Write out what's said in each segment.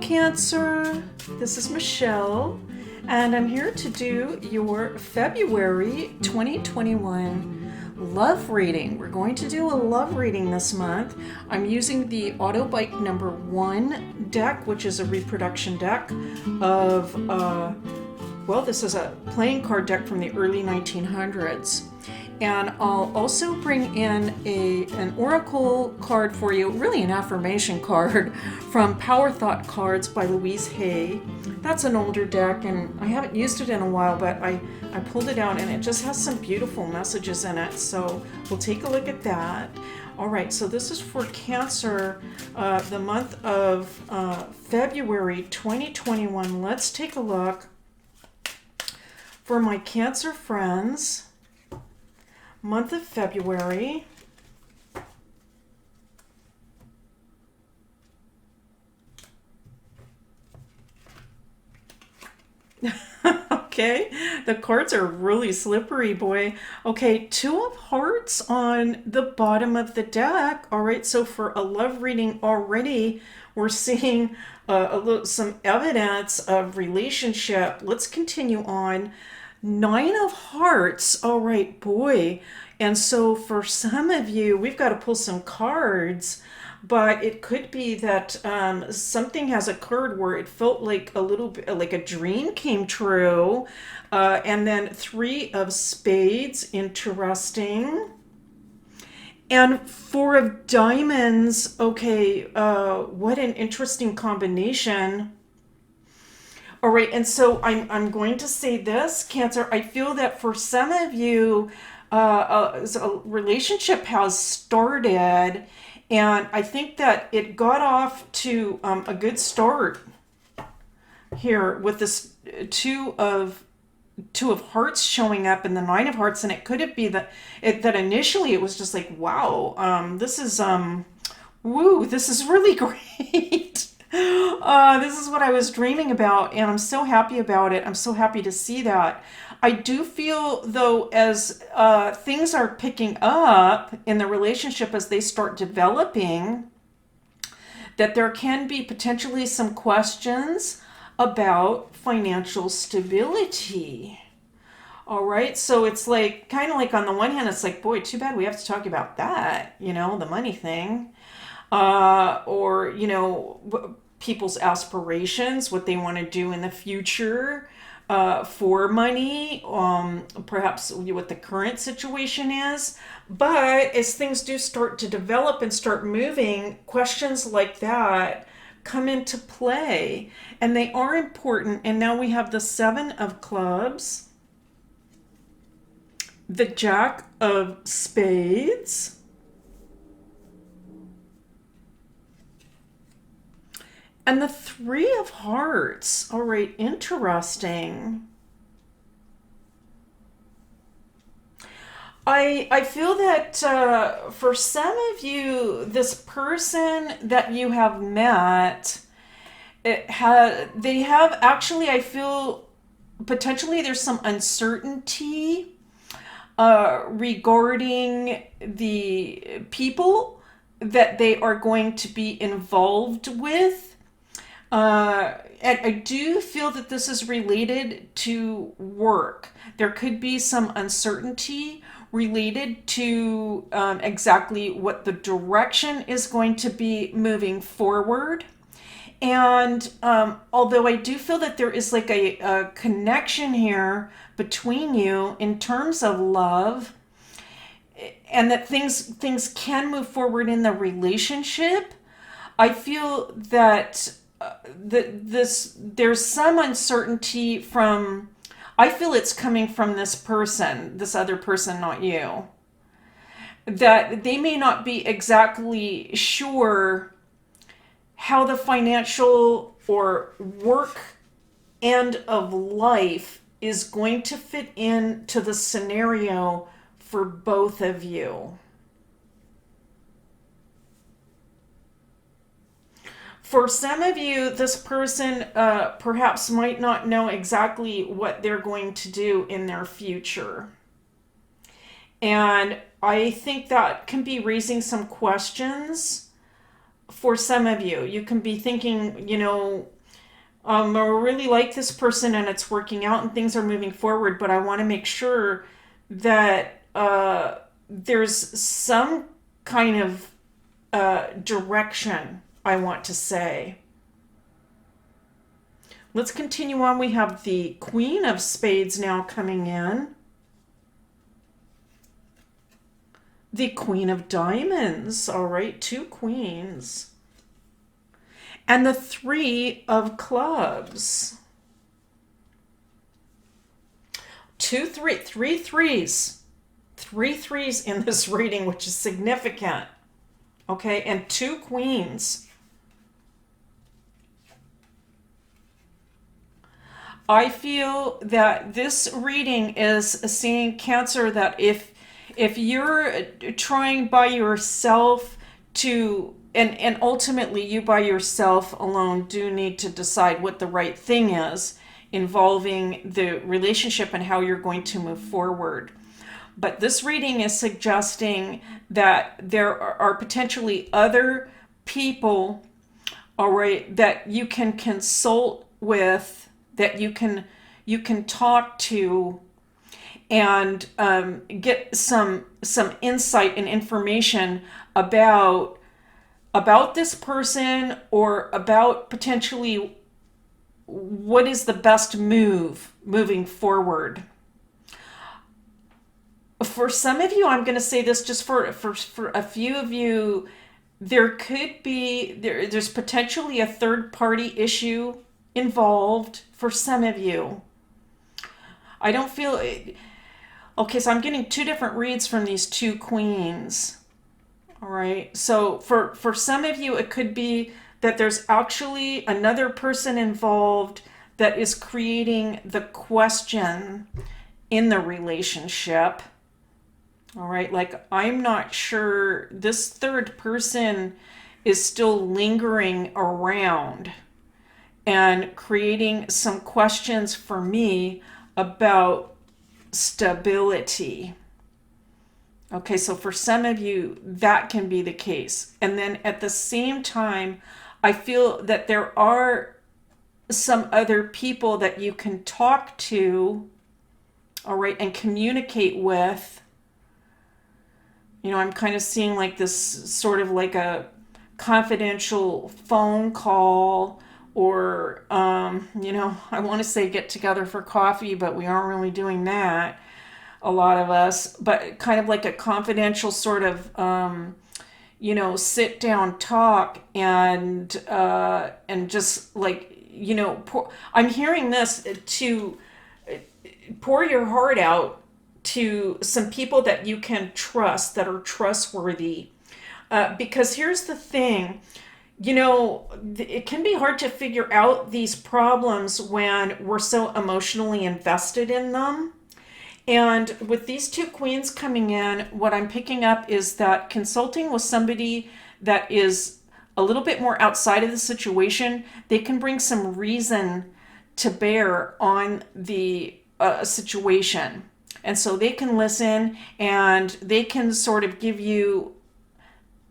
Cancer. This is Michelle, and I'm here to do your February 2021 love reading. We're going to do a love reading this month. I'm using the Autobike #1 deck, which is a reproduction deck of, this is a playing card deck from the early 1900s. And I'll also bring in an oracle card for you, really an affirmation card from Power Thought Cards by Louise Hay. That's an older deck, and I haven't used it in a while, but I pulled it out, and it just has some beautiful messages in it. So we'll take a look at that. All right, so this is for Cancer, the month of February 2021. Let's take a look for my Cancer friends. Month of February. Okay, the cards are really slippery, boy. Okay, 2 of Hearts on the bottom of the deck. All right, so for a love reading already, we're seeing some evidence of relationship. Let's continue on. 9 of Hearts. All right, boy. And so for some of you, we've got to pull some cards, but it could be that something has occurred where it felt like a little bit like a dream came true. And then 3 of Spades. Interesting. And 4 of Diamonds. Okay, what an interesting combination. All right, and so I'm going to say this, Cancer. I feel that for some of you, a relationship has started, and I think that it got off to a good start here with this two of Hearts showing up and the 9 of Hearts, and it could have been that initially it was just like, wow, this is this is really great. This is what I was dreaming about, and I'm so happy about it. I'm so happy to see that. I do feel, though, as things are picking up in the relationship as they start developing, that there can be potentially some questions about financial stability. All right, so it's like, kind of like on the one hand, it's like, boy, too bad we have to talk about that, the money thing. Or people's aspirations, what they want to do in the future for money, perhaps what the current situation is. But as things do start to develop and start moving, questions like that come into play, and they are important. And now we have the 7 of Clubs, the Jack of Spades, and the 3 of Hearts. All right, interesting. I feel that for some of you, this person that you have met, they have actually, I feel, potentially there's some uncertainty regarding the people that they are going to be involved with. And I do feel that this is related to work. There could be some uncertainty related to exactly what the direction is going to be moving forward. And although I do feel that there is like a connection here between you in terms of love, and that things can move forward in the relationship, I feel that there's some uncertainty from, I feel it's coming from this person, this other person, not you, that they may not be exactly sure how the financial or work end of life is going to fit into the scenario for both of you. For some of you, this person perhaps might not know exactly what they're going to do in their future. And I think that can be raising some questions for some of you. You can be thinking, I really like this person and it's working out and things are moving forward, but I want to make sure that there's some kind of direction I want to say. Let's continue on. We have the Queen of Spades now coming in. The Queen of Diamonds. All right, 2 queens. And the 3 of Clubs. 3 threes. 3 threes in this reading, which is significant. Okay, and 2 queens. I feel that this reading is seeing, Cancer, that if you're trying by yourself to, and ultimately you by yourself alone do need to decide what the right thing is involving the relationship and how you're going to move forward. But this reading is suggesting that there are potentially other people, all right, that you can consult with, that you can talk to, and get some insight and information about this person, or about potentially what is the best moving forward. For some of you, I'm going to say this just for a few of you, there could be, there's potentially a third party issue involved for some of you. I don't feel it. Okay, so I'm getting 2 different reads from these 2 queens. All right, so for some of you, it could be that there's actually another person involved that is creating the question in the relationship. All right, like, I'm not sure, this third person is still lingering around and creating some questions for me about stability. Okay, so for some of you, that can be the case. And then at the same time, I feel that there are some other people that you can talk to, all right, and communicate with. I'm kind of seeing like this sort of like a confidential phone call, or, I want to say get together for coffee, but we aren't really doing that, a lot of us, but kind of like a confidential sort of, sit down talk, and just like, I'm hearing this to pour your heart out to some people that you can trust, that are trustworthy. Because here's the thing, it can be hard to figure out these problems when we're so emotionally invested in them. And with these 2 queens coming in, what I'm picking up is that consulting with somebody that is a little bit more outside of the situation, they can bring some reason to bear on the situation. And so they can listen, and they can sort of give you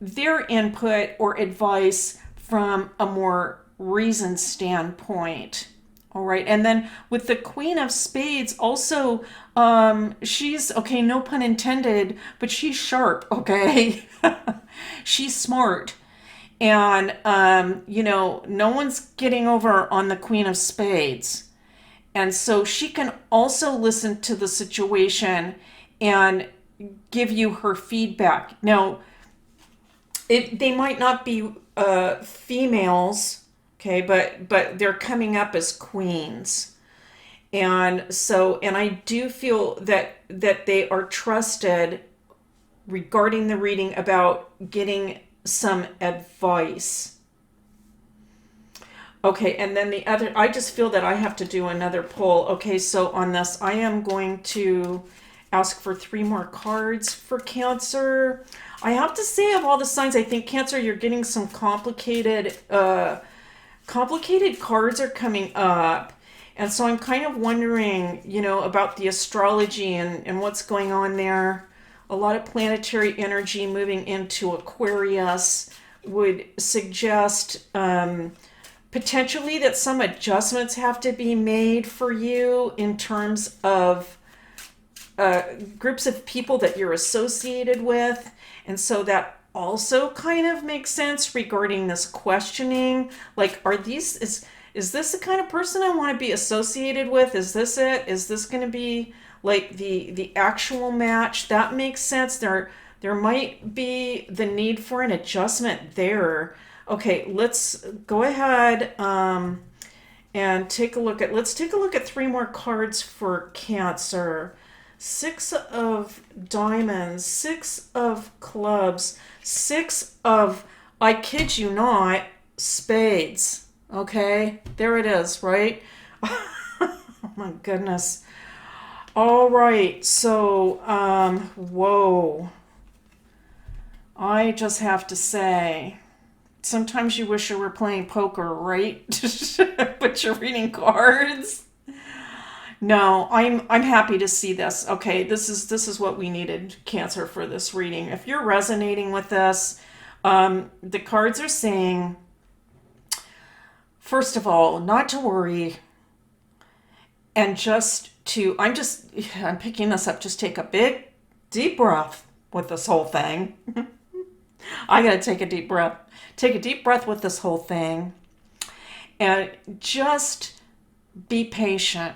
their input or advice from a more reasoned standpoint. All right, and then with the Queen of Spades, also, she's, okay, no pun intended, but she's sharp, okay? She's smart. And, no one's getting over on the Queen of Spades. And so she can also listen to the situation and give you her feedback. Now, they might not be females, okay, but they're coming up as queens. And I do feel that they are trusted regarding the reading about getting some advice. Okay, and then the other, I just feel that I have to do another poll. Okay, so on this, I am going to ask for 3 more cards for Cancer. I have to say, of all the signs, I think Cancer, you're getting some complicated cards are coming up. And so I'm kind of wondering, about the astrology and what's going on there. A lot of planetary energy moving into Aquarius would suggest potentially that some adjustments have to be made for you in terms of groups of people that you're associated with. And so that also kind of makes sense regarding this questioning. Like, is this the kind of person I want to be associated with? Is this it? Is this going to be like the actual match? That makes sense. There might be the need for an adjustment there. Okay, let's go ahead and let's take a look at three more cards for Cancer. Six of diamonds, six of clubs, six of, I kid you not, spades. Okay, there it is, right? Oh my goodness. All right, so, whoa. I just have to say, sometimes you wish you were playing poker, right? But you're reading cards. No, I'm happy to see this. Okay, this is what we needed, Cancer, for this reading. If you're resonating with this, the cards are saying, first of all, not to worry, and I'm picking this up. Just take a big, deep breath with this whole thing. I gotta take a deep breath. Take a deep breath with this whole thing, and just be patient.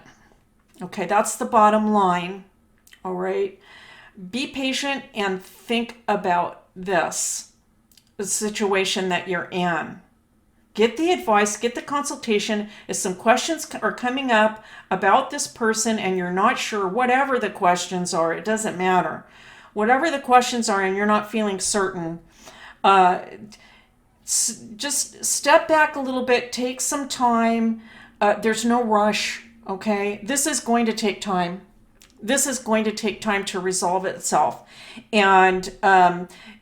Okay, that's the bottom line. All right. Be patient and think about this the situation that you're in. Get the advice, get the consultation. If some questions are coming up about this person and you're not sure, whatever the questions are, it doesn't matter. Whatever the questions are and you're not feeling certain, just step back a little bit, take some time. There's no rush. Okay, this is going to take time. This is going to take time to resolve itself. And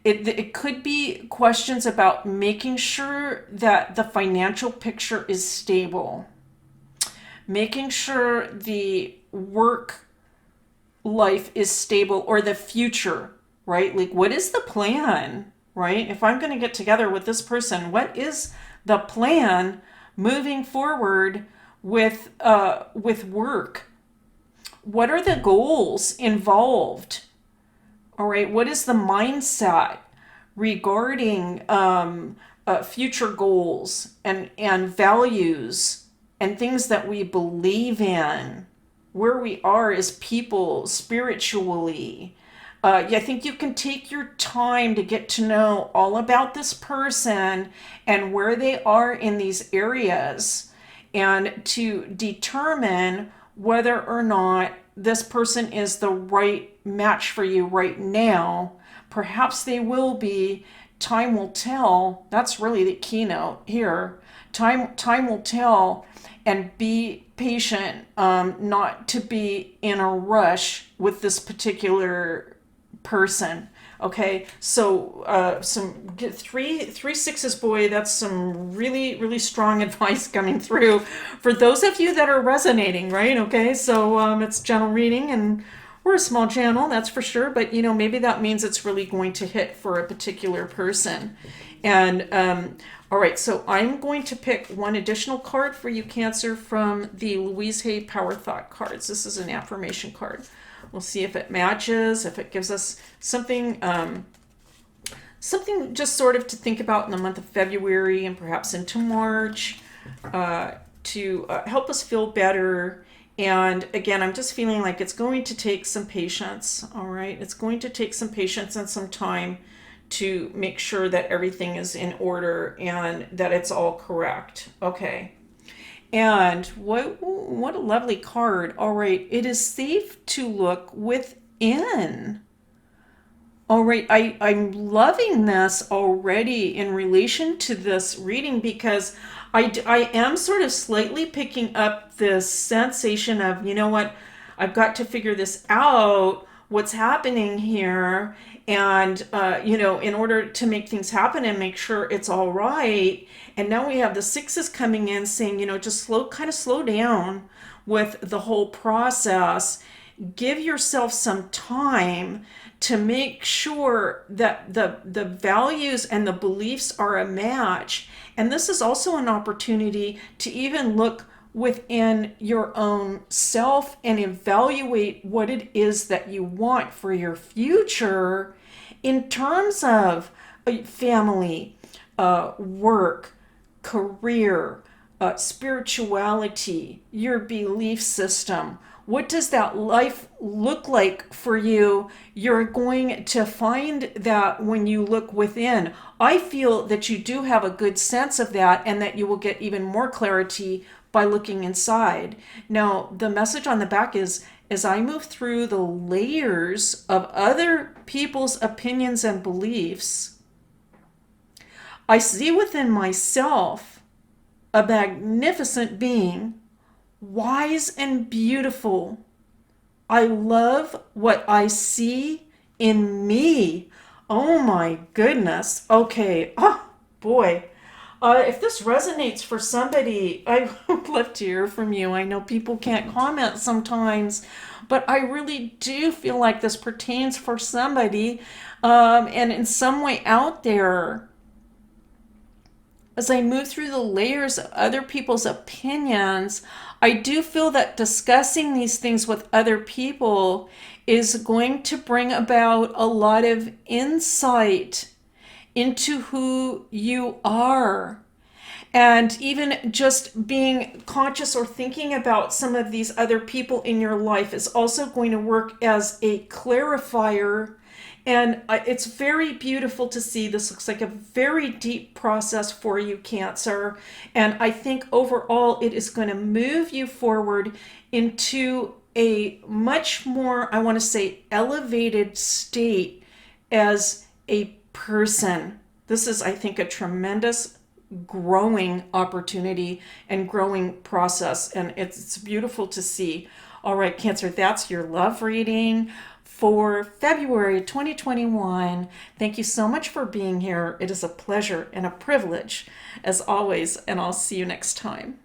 it could be questions about making sure that the financial picture is stable, making sure the work life is stable, or the future, right? Like, what is the plan, right? If I'm going to get together with this person, what is the plan moving forward with work? What are the goals involved? All right, what is the mindset regarding future goals and values and things that we believe in, where we are as people spiritually? I think you can take your time to get to know all about this person and where they are in these areas, and to determine whether or not this person is the right match for you right now. Perhaps they will be. Time will tell. That's really the keynote here. Time will tell, and be patient, not to be in a rush with this particular person. Okay, so three sixes, boy. That's some really, really strong advice coming through for those of you that are resonating, right? Okay, so it's general reading, and we're a small channel, that's for sure. But maybe that means it's really going to hit for a particular person. And all right, so I'm going to pick one additional card for you, Cancer, from the Louise Hay Power Thought cards. This is an affirmation card. We'll see if it matches, if it gives us something just sort of to think about in the month of February and perhaps into March, to help us feel better. And again, I'm just feeling like it's going to take some patience. All right, it's going to take some patience and some time to make sure that everything is in order and that it's all correct. Okay. And what a lovely card. All right, it is safe to look within. All right, I'm loving this already in relation to this reading, because I am sort of slightly picking up this sensation of, you know what, I've got to figure this out, what's happening here. And, in order to make things happen and make sure it's all right. And now we have the sixes coming in saying, just slow down with the whole process. give yourself some time to make sure that the values and the beliefs are a match. And this is also an opportunity to even look within your own self and evaluate what it is that you want for your future in terms of family, work, career, spirituality, your belief system. What does that life look like for you? You're going to find that when you look within. I feel that you do have a good sense of that and that you will get even more clarity by looking inside. Now, the message on the back is, as I move through the layers of other people's opinions and beliefs, I see within myself a magnificent being, wise and beautiful. I love what I see in me. Oh my goodness. Okay. Oh boy. If this resonates for somebody, I would love to hear from you. I know people can't comment sometimes, but I really do feel like this pertains for somebody, and in some way out there. As I move through the layers of other people's opinions, I do feel that discussing these things with other people is going to bring about a lot of insight into who you are. And even just being conscious or thinking about some of these other people in your life is also going to work as a clarifier. And it's very beautiful to see. This looks like a very deep process for you, Cancer. And I think overall it is going to move you forward into a much more, I want to say, elevated state as a person. This is, I think, a tremendous growing opportunity and growing process. And it's beautiful to see. All right, Cancer, that's your love reading for February 2021. Thank you so much for being here. It is a pleasure and a privilege, as always, and I'll see you next time.